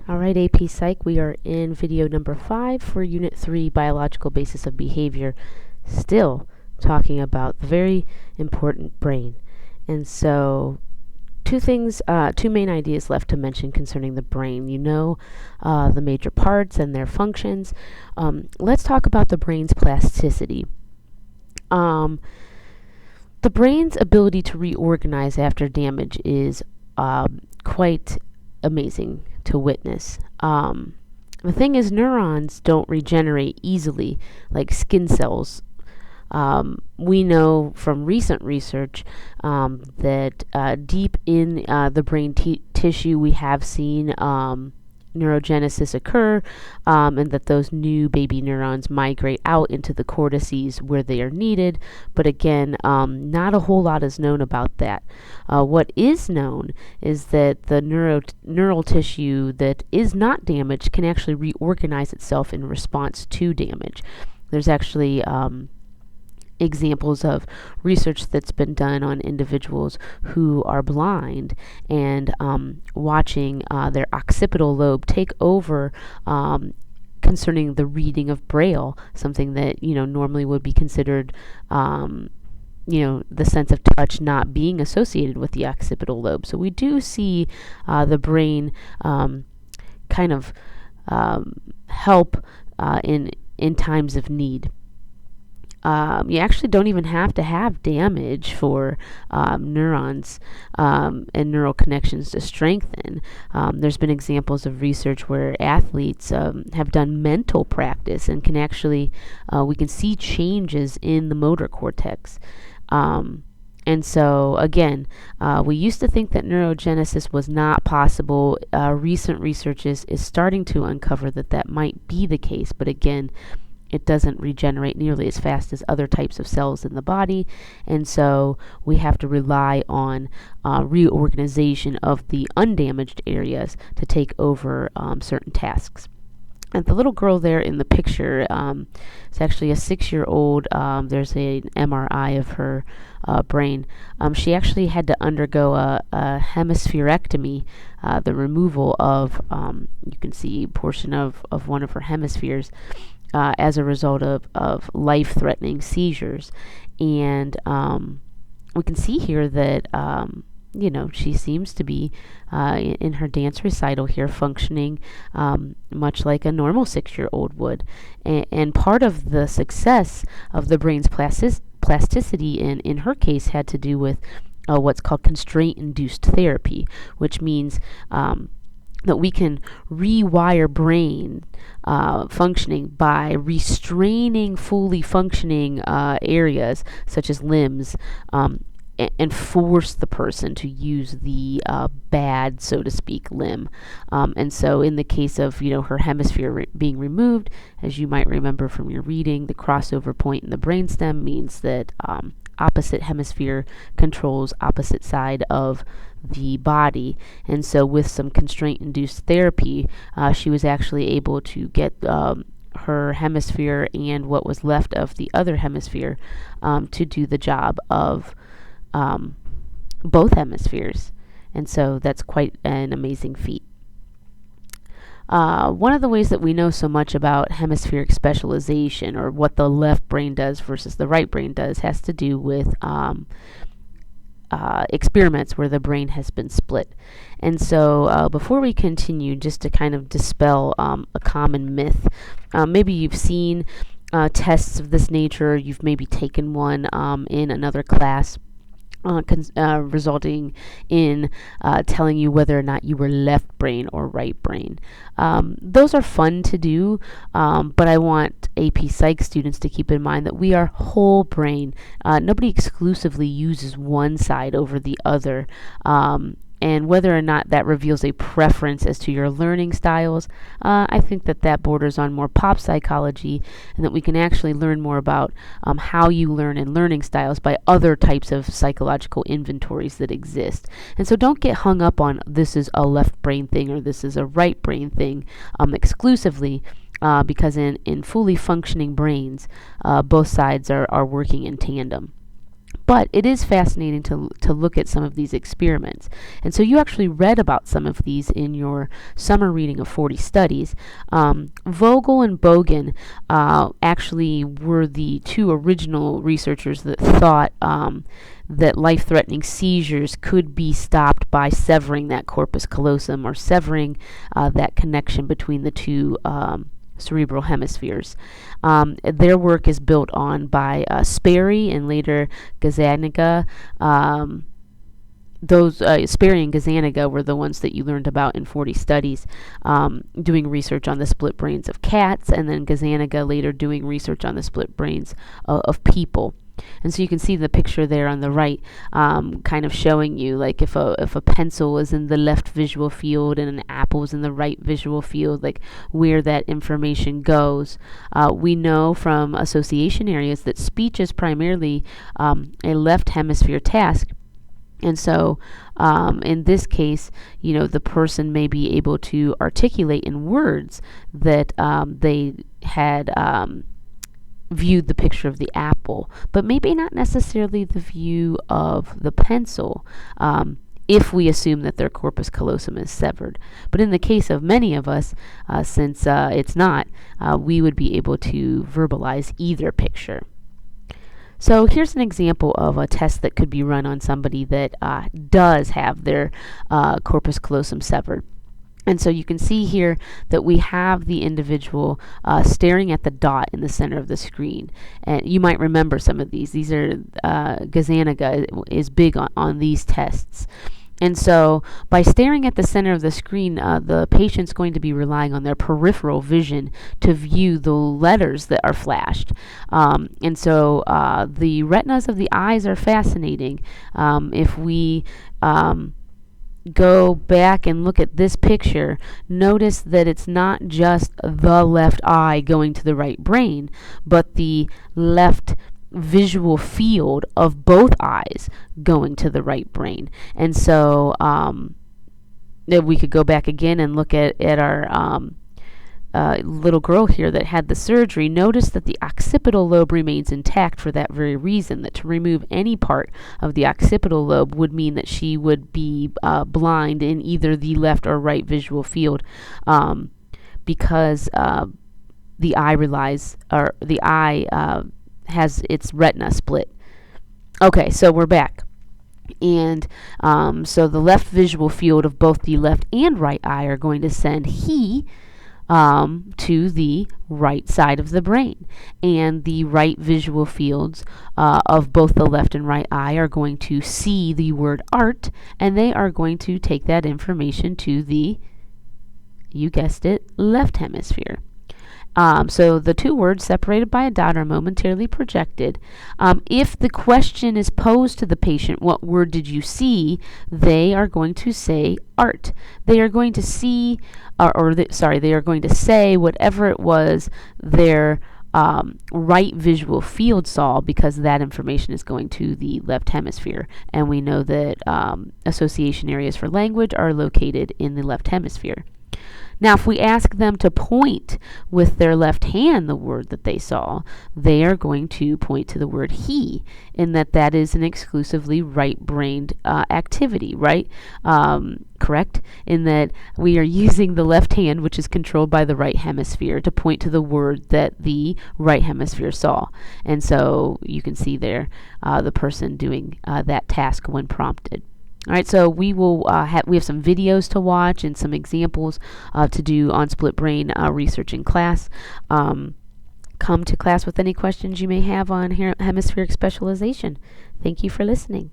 Alright, AP Psych, we are in video number 5 for Unit 3, Biological Basis of Behavior, still talking about the very important brain. And so, two main ideas left to mention concerning the brain. You know the major parts and their functions. Let's talk about the brain's plasticity. The brain's ability to reorganize after damage is quite amazing to witness. The thing is, neurons don't regenerate easily like skin cells. We know from recent research that deep in the brain tissue we have seen neurogenesis occur, and that those new baby neurons migrate out into the cortices where they are needed. But again, not a whole lot is known about that. What is known is that the neural tissue that is not damaged can actually reorganize itself in response to damage. There's actually examples of research that's been done on individuals who are blind and watching their occipital lobe take over concerning the reading of Braille, something that normally would be considered the sense of touch not being associated with the occipital lobe. So we do see the brain kind of help in times of need. You actually don't even have to have damage for neurons and neural connections to strengthen. There's been examples of research where athletes have done mental practice and can actually, we can see changes in the motor cortex. And so, again, we used to think that neurogenesis was not possible. Recent research is starting to uncover that might be the case, but again, it doesn't regenerate nearly as fast as other types of cells in the body, and so we have to rely on reorganization of the undamaged areas to take over certain tasks. And the little girl there in the picture, it's actually a 6-year-old. There's an MRI of her brain. She actually had to undergo a hemispherectomy, the removal of, you can see a portion of one of her hemispheres, as a result of life-threatening seizures. And we can see here that she seems to be in her dance recital here functioning much like a normal 6-year-old would. And part of the success of the brain's plasticity in her case had to do with what's called constraint-induced therapy, which means that we can rewire brain functioning by restraining fully functioning areas such as limbs, and force the person to use the bad, so to speak, limb. And so in the case of her hemisphere being removed, as you might remember from your reading, the crossover point in the brainstem means that opposite hemisphere controls opposite side of the body. And so with some constraint-induced therapy, she was actually able to get her hemisphere and what was left of the other hemisphere to do the job of both hemispheres. And so that's quite an amazing feat. One of the ways that we know so much about hemispheric specialization, or what the left brain does versus the right brain does, has to do with experiments where the brain has been split. And so before we continue, just to kind of dispel a common myth, maybe you've seen tests of this nature, you've maybe taken one in another class, resulting in telling you whether or not you were left brain or right brain. Those are fun to do, but I want AP Psych students to keep in mind that we are whole brain. Nobody exclusively uses one side over the other. And whether or not that reveals a preference as to your learning styles, I think that borders on more pop psychology, and that we can actually learn more about how you learn and learning styles by other types of psychological inventories that exist. And so don't get hung up on this is a left brain thing or this is a right brain thing exclusively, because in fully functioning brains, both sides are working in tandem. But it is fascinating to look at some of these experiments. And so you actually read about some of these in your summer reading of 40 studies. Vogel and Bogan actually were the two original researchers that thought that life-threatening seizures could be stopped by severing that corpus callosum, or severing that connection between the two cerebral hemispheres. Their work is built on by Sperry and later Gazzaniga. Sperry and Gazzaniga were the ones that you learned about in 40 studies, doing research on the split brains of cats, and then Gazzaniga later doing research on the split brains of people. And so you can see the picture there on the right, kind of showing you, like, if a pencil is in the left visual field and an apple is in the right visual field, like where that information goes. We know from association areas that speech is primarily a left hemisphere task. And so, in this case, the person may be able to articulate in words that they had viewed the picture of the apple, but maybe not necessarily the view of the pencil, if we assume that their corpus callosum is severed. But in the case of many of us, since it's not, we would be able to verbalize either picture. So here's an example of a test that could be run on somebody that does have their corpus callosum severed. And so you can see here that we have the individual staring at the dot in the center of the screen. And you might remember some of these. These are, Gazzaniga is big on these tests. And so by staring at the center of the screen, the patient's going to be relying on their peripheral vision to view the letters that are flashed. And so the retinas of the eyes are fascinating. If we go back and look at this picture, notice that it's not just the left eye going to the right brain, but the left visual field of both eyes going to the right brain. And so we could go back again and look at our little girl here that had the surgery. Notice that the occipital lobe remains intact for that very reason, that to remove any part of the occipital lobe would mean that she would be blind in either the left or right visual field, because the eye has its retina split. Okay, so we're back. And so the left visual field of both the left and right eye are going to send he to the right side of the brain. And the right visual fields of both the left and right eye are going to see the word art, and they are going to take that information to the, you guessed it, left hemisphere. So the two words separated by a dot are momentarily projected. If the question is posed to the patient, what word did you see? They are going to say art. They are going to see, they are going to say whatever it was their right visual field saw, because that information is going to the left hemisphere. And we know that association areas for language are located in the left hemisphere. Now, if we ask them to point with their left hand the word that they saw, they are going to point to the word he, in that is an exclusively right-brained activity, right? Correct? In that we are using the left hand, which is controlled by the right hemisphere, to point to the word that the right hemisphere saw. And so you can see there the person doing that task when prompted. All right, so we have some videos to watch and some examples to do on split brain research in class. Come to class with any questions you may have on hemispheric specialization. Thank you for listening.